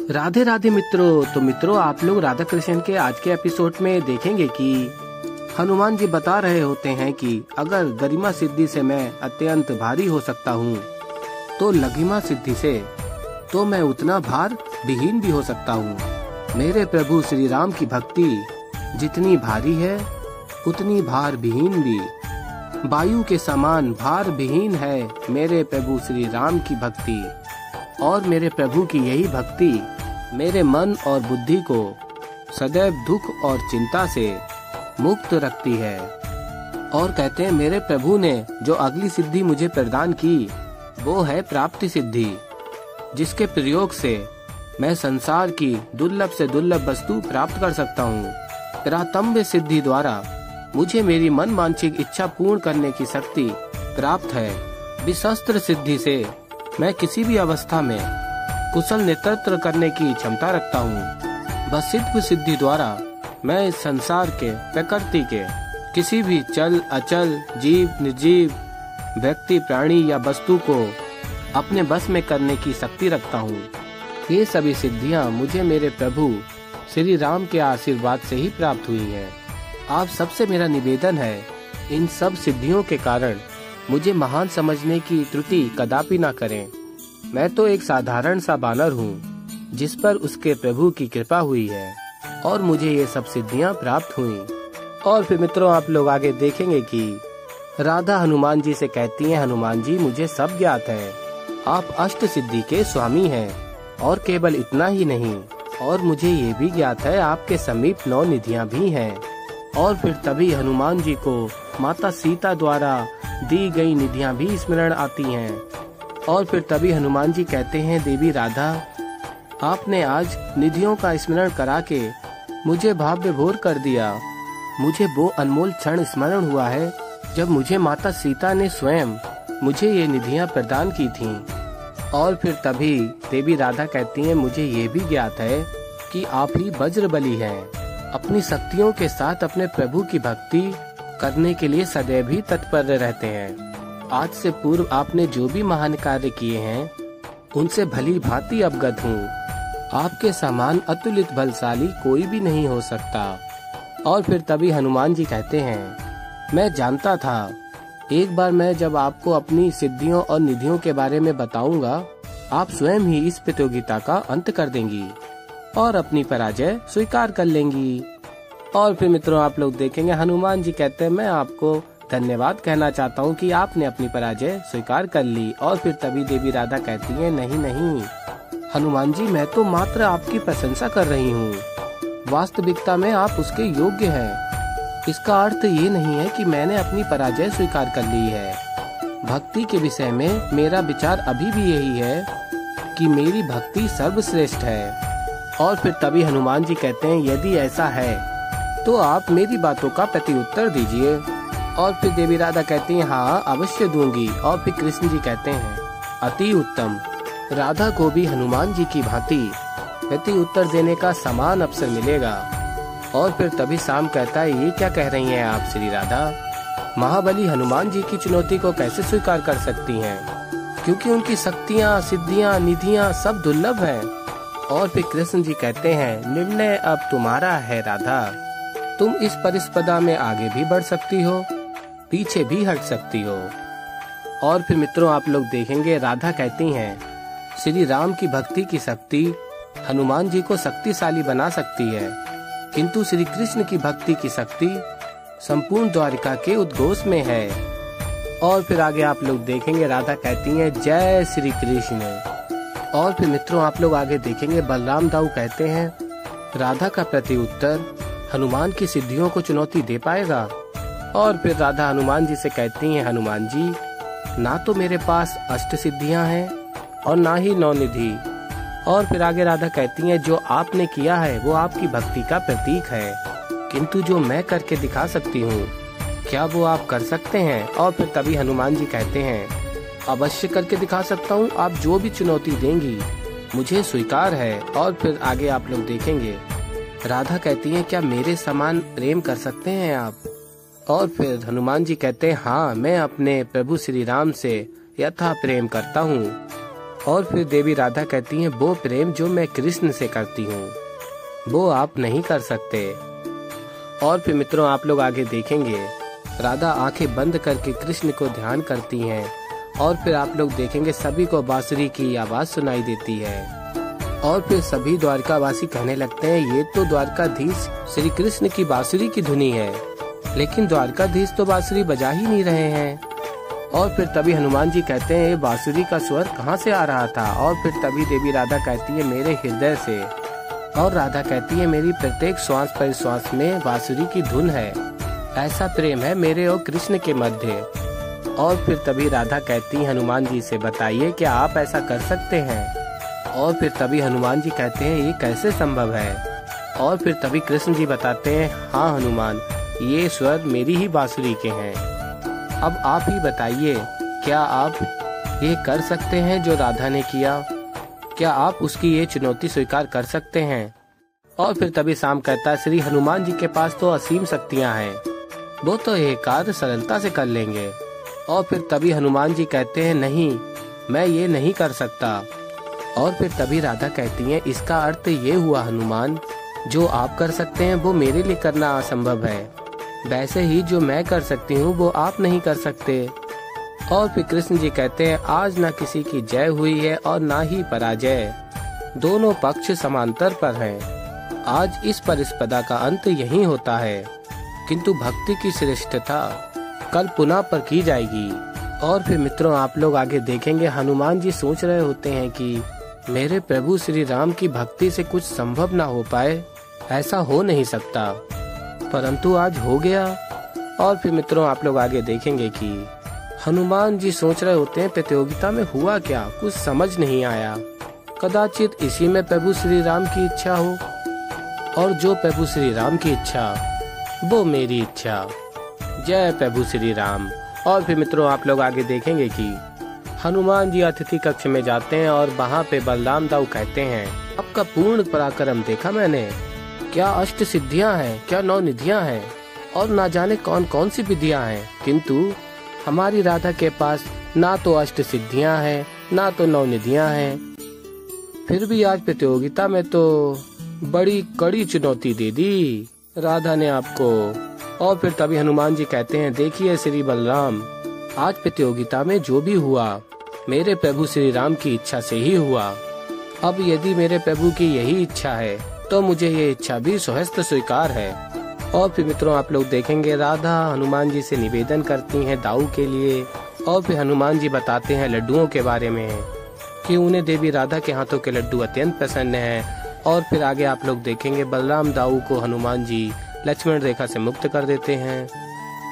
राधे राधे मित्रों। तो मित्रों, आप लोग राधा कृष्ण के आज के एपिसोड में देखेंगे कि हनुमान जी बता रहे होते हैं कि अगर गरिमा सिद्धि से मैं अत्यंत भारी हो सकता हूँ तो लघिमा सिद्धि से तो मैं उतना भार विहीन भी हो सकता हूँ। मेरे प्रभु श्री राम की भक्ति जितनी भारी है उतनी भार विहीन भी। वायु के समान भार विहीन है मेरे प्रभु श्री राम की भक्ति, और मेरे प्रभु की यही भक्ति मेरे मन और बुद्धि को सदैव दुख और चिंता से मुक्त रखती है। और कहते हैं मेरे प्रभु ने जो अगली सिद्धि मुझे प्रदान की वो है प्राप्ति सिद्धि, जिसके प्रयोग से मैं संसार की दुर्लभ से दुर्लभ वस्तु प्राप्त कर सकता हूँ। प्रातम्य सिद्धि द्वारा मुझे मेरी मन वांछित इच्छा पूर्ण करने की शक्ति प्राप्त है। विशस्त्र सिद्धि से मैं किसी भी अवस्था में कुशल नेतृत्व करने की क्षमता रखता हूँ। वसिष्ठ सिद्धि द्वारा मैं इस संसार के प्रकृति के किसी भी चल अचल जीव निर्जीव व्यक्ति प्राणी या वस्तु को अपने बस में करने की शक्ति रखता हूँ। ये सभी सिद्धियाँ मुझे मेरे प्रभु श्री राम के आशीर्वाद से ही प्राप्त हुई हैं। आप सबसे मेरा निवेदन है, इन सब सिद्धियों के कारण मुझे महान समझने की त्रुटि कदापि ना करें। मैं तो एक साधारण सा बानर हूँ जिस पर उसके प्रभु की कृपा हुई है और मुझे ये सब सिद्धियाँ प्राप्त हुई। और फिर मित्रों, आप लोग आगे देखेंगे कि राधा हनुमान जी से कहती हैं, हनुमान जी मुझे सब ज्ञात है, आप अष्ट सिद्धि के स्वामी हैं। और केवल इतना ही नहीं, और मुझे ये भी ज्ञात है आपके समीप 9 निधियाँ भी हैं। और फिर तभी हनुमान जी को माता सीता द्वारा दी गई निधियाँ भी स्मरण आती हैं। और फिर तभी हनुमान जी कहते हैं, देवी राधा, आपने आज निधियों का स्मरण करा के मुझे भाव विभोर कर दिया। मुझे वो अनमोल क्षण स्मरण हुआ है जब मुझे माता सीता ने स्वयं मुझे ये निधियाँ प्रदान की थीं। और फिर तभी देवी राधा कहती हैं, मुझे ये भी ज्ञात है कि आप ही वज्रबली हैं। अपनी शक्तियों के साथ अपने प्रभु की भक्ति करने के लिए सदैव ही तत्पर रहते हैं। आज से पूर्व आपने जो भी महान कार्य किए हैं उनसे भली भांति अवगत हूँ। आपके समान अतुलित बलशाली कोई भी नहीं हो सकता। और फिर तभी हनुमान जी कहते हैं, मैं जानता था एक बार मैं जब आपको अपनी सिद्धियों और निधियों के बारे में बताऊंगा, आप स्वयं ही इस प्रतियोगिता का अंत कर देंगी और अपनी पराजय स्वीकार कर लेंगी। और फिर मित्रों, आप लोग देखेंगे हनुमान जी कहते हैं, मैं आपको धन्यवाद कहना चाहता हूँ कि आपने अपनी पराजय स्वीकार कर ली। और फिर तभी देवी राधा कहती है, नहीं नहीं हनुमान जी, मैं तो मात्र आपकी प्रशंसा कर रही हूँ। वास्तविकता में आप उसके योग्य हैं। इसका अर्थ ये नहीं है कि मैंने अपनी पराजय स्वीकार कर ली है। भक्ति के विषय में मेरा विचार अभी भी यही है कि मेरी भक्ति सर्वश्रेष्ठ है। और फिर तभी हनुमान जी कहते हैं, यदि ऐसा है तो आप मेरी बातों का प्रत्युत्तर दीजिए। और फिर देवी राधा कहती हैं, हाँ अवश्य दूंगी। और फिर कृष्ण जी कहते हैं, अति उत्तम। राधा को भी हनुमान जी की भांति प्रत्युत्तर देने का समान अवसर मिलेगा। और फिर तभी शाम कहता है, ये क्या कह रही हैं आप श्री राधा, महाबली हनुमान जी की चुनौती को कैसे स्वीकार कर सकती हैं, क्योंकि उनकी शक्तियाँ सिद्धियाँ निधियाँ सब दुर्लभ हैं। और फिर कृष्ण जी कहते हैं, निर्णय अब तुम्हारा है राधा, तुम इस परिस्पर्धा में आगे भी बढ़ सकती हो, पीछे भी हट सकती हो। और फिर मित्रों, आप लोग देखेंगे राधा कहती हैं, श्री राम की भक्ति की शक्ति हनुमान जी को शक्तिशाली बना सकती है, किंतु श्री कृष्ण की भक्ति की शक्ति संपूर्ण द्वारिका के उद्घोष में है। और फिर आगे आप लोग देखेंगे राधा कहती हैं, जय श्री कृष्ण। और फिर मित्रों, आप लोग आगे देखेंगे बलराम दाऊ कहते हैं, राधा का प्रत्युत्तर हनुमान की सिद्धियों को चुनौती दे पाएगा। और फिर राधा हनुमान जी से कहती हैं, हनुमान जी, ना तो मेरे पास अष्ट सिद्धियां हैं और ना ही 9 निधि। और फिर आगे राधा कहती हैं, जो आपने किया है वो आपकी भक्ति का प्रतीक है, किंतु जो मैं करके दिखा सकती हूँ क्या वो आप कर सकते हैं। और फिर तभी हनुमान जी कहते हैं, अवश्य करके दिखा सकता हूँ, आप जो भी चुनौती देंगी मुझे स्वीकार है। और फिर आगे आप लोग देखेंगे राधा कहती हैं, क्या मेरे समान प्रेम कर सकते हैं आप। और फिर हनुमान जी कहते हैं, हाँ मैं अपने प्रभु श्री राम से यथा प्रेम करता हूँ। और फिर देवी राधा कहती हैं वो प्रेम जो मैं कृष्ण से करती हूँ वो आप नहीं कर सकते। और फिर मित्रों आप लोग आगे देखेंगे राधा आंखें बंद करके कृष्ण को ध्यान करती हैं और फिर आप लोग देखेंगे सभी को बांसुरी की आवाज सुनाई देती है और फिर सभी द्वारकावासी कहने लगते हैं ये तो द्वारकाधीश श्री कृष्ण की बांसुरी की धुनी है, लेकिन द्वारकाधीश तो बांसुरी बजा ही नहीं रहे हैं। और फिर तभी हनुमान जी कहते हैं ये बांसुरी का स्वर कहाँ से आ रहा था। और फिर तभी देवी राधा कहती है मेरे हृदय से। और राधा कहती है मेरी प्रत्येक श्वास परिश्वास में बांसुरी की धुन है, ऐसा प्रेम है मेरे और कृष्ण के मध्य। और फिर तभी राधा कहती है हनुमान जी से बताइए क्या आप ऐसा कर सकते हैं। और फिर तभी हनुमान जी कहते हैं ये कैसे संभव है। और फिर तभी कृष्ण जी बताते हैं हाँ हनुमान ये स्वर मेरी ही बांसुरी के हैं। अब आप ही बताइए क्या आप ये कर सकते हैं जो राधा ने किया, क्या आप उसकी ये चुनौती स्वीकार कर सकते हैं। और फिर तभी शाम कहता है श्री हनुमान जी के पास तो असीम शक्तियां हैं, वो तो ये कार्य सरलता से कर लेंगे। और फिर तभी हनुमान जी कहते हैं नहीं मैं ये नहीं कर सकता। और फिर तभी राधा कहती है इसका अर्थ ये हुआ हनुमान जो आप कर सकते हैं वो मेरे लिए करना असंभव है, वैसे ही जो मैं कर सकती हूँ वो आप नहीं कर सकते। और फिर कृष्ण जी कहते हैं आज ना किसी की जय हुई है और ना ही पराजय, दोनों पक्ष समांतर पर हैं। आज इस परिस्पर्धा का अंत यही होता है, किंतु भक्ति की श्रेष्ठता कल पुनः पर की जाएगी। और फिर मित्रों आप लोग आगे देखेंगे हनुमान जी सोच रहे होते हैं कि मेरे प्रभु श्री राम की भक्ति से कुछ संभव ना हो पाए, ऐसा हो नहीं सकता, परंतु आज हो गया। और फिर मित्रों आप लोग आगे देखेंगे कि हनुमान जी सोच रहे होते हैं प्रतियोगिता में हुआ क्या, कुछ समझ नहीं आया, कदाचित इसी में प्रभु श्री राम की इच्छा हो, और जो प्रभु श्री राम की इच्छा वो मेरी इच्छा। जय प्रभु श्री राम। और फिर मित्रों आप लोग आगे देखेंगे कि हनुमान जी अतिथि कक्ष में जाते हैं और वहाँ पे बलराम दाऊ कहते हैं आपका पूर्ण पराक्रम देखा मैंने, क्या अष्ट सिद्धियाँ हैं, क्या 9 निधियाँ हैं और ना जाने कौन कौन सी विधियाँ हैं, किंतु हमारी राधा के पास ना तो अष्ट सिद्धियाँ हैं ना तो 9 निधियाँ हैं, फिर भी आज प्रतियोगिता में तो बड़ी कड़ी चुनौती दे दी राधा ने आपको। और फिर तभी हनुमान जी कहते हैं देखिए श्री बलराम आज प्रतियोगिता में जो भी हुआ मेरे प्रभु श्री राम की इच्छा से ही हुआ, अब यदि मेरे प्रभु की यही इच्छा है तो मुझे ये इच्छा भी स्वहस्त स्वीकार है। और फिर मित्रों आप लोग देखेंगे राधा हनुमान जी से निवेदन करती हैं दाऊ के लिए। और फिर हनुमान जी बताते हैं लड्डुओं के बारे में कि उन्हें देवी राधा के हाथों के लड्डू अत्यंत पसंद हैं। और फिर आगे आप लोग देखेंगे बलराम दाऊ को हनुमान जी लक्ष्मण रेखा से मुक्त कर देते हैं।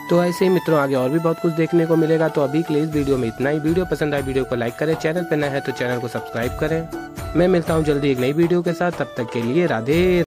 तो ऐसे ही मित्रों आगे और भी बहुत कुछ देखने को मिलेगा। तो अभी के लिए इस वीडियो में इतना ही। वीडियो पसंद आए वीडियो को लाइक करें, चैनल पर नया है तो चैनल को सब्सक्राइब करें। मैं मिलता हूँ जल्दी एक नई वीडियो के साथ, तब तक के लिए राधे।